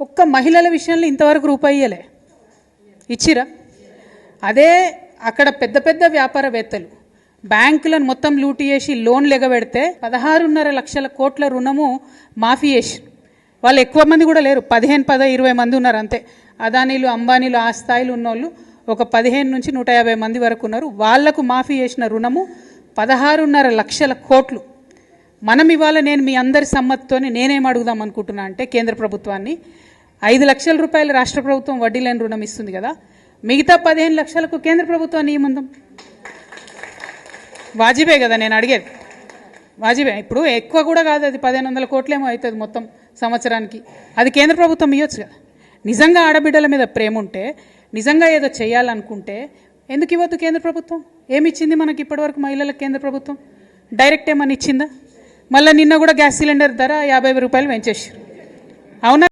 ఒక్క మహిళల విషయంలో ఇంతవరకు రూపాయి ఇయ్యలే. ఇచ్చిరా? అదే అక్కడ పెద్ద పెద్ద వ్యాపారవేత్తలు బ్యాంకులను మొత్తం లూటీ చేసి లోన్లు ఎగబెడితే 16.5 లక్షల కోట్ల రుణము మాఫీ చేసి, వాళ్ళు ఎక్కువ మంది కూడా లేరు, 15-20 మంది ఉన్నారు అంతే. అదానీలు అంబానీలు ఆ స్థాయిలో ఉన్నోళ్ళు ఒక 15 నుంచి 150 మంది వరకు ఉన్నారు. వాళ్లకు మాఫీ చేసిన రుణము 16.5 లక్షల కోట్లు. మనం ఇవాళ నేను మీ అందరి సమ్మతితోనే నేనేం అడుగుదాం అనుకుంటున్నా అంటే, కేంద్ర ప్రభుత్వాన్ని 5 లక్షల రూపాయలు రాష్ట్ర ప్రభుత్వం వడ్డీ లేని రుణం ఇస్తుంది కదా, మిగతా 15 లక్షలకు కేంద్ర ప్రభుత్వాన్ని ఏముందాం? వాజిబే కదా నేను అడిగేది, వాజిబే. ఇప్పుడు ఎక్కువ కూడా కాదు, అది 1500 కోట్లేమో అవుతుంది మొత్తం సంవత్సరానికి. అది కేంద్ర ప్రభుత్వం ఇవ్వచ్చు కదా. నిజంగా ఆడబిడ్డల మీద ప్రేమ ఉంటే, నిజంగా ఏదో చేయాలనుకుంటే ఎందుకు ఇవ్వద్దు కేంద్ర ప్రభుత్వం? ఏమి ఇచ్చింది మనకి ఇప్పటివరకు మహిళలకు కేంద్ర ప్రభుత్వం? డైరెక్ట్ ఏమని ఇచ్చిందా? మళ్ళీ నిన్న కూడా గ్యాస్ సిలిండర్ ధర 50 రూపాయలు పెంచేసారు, అవునా?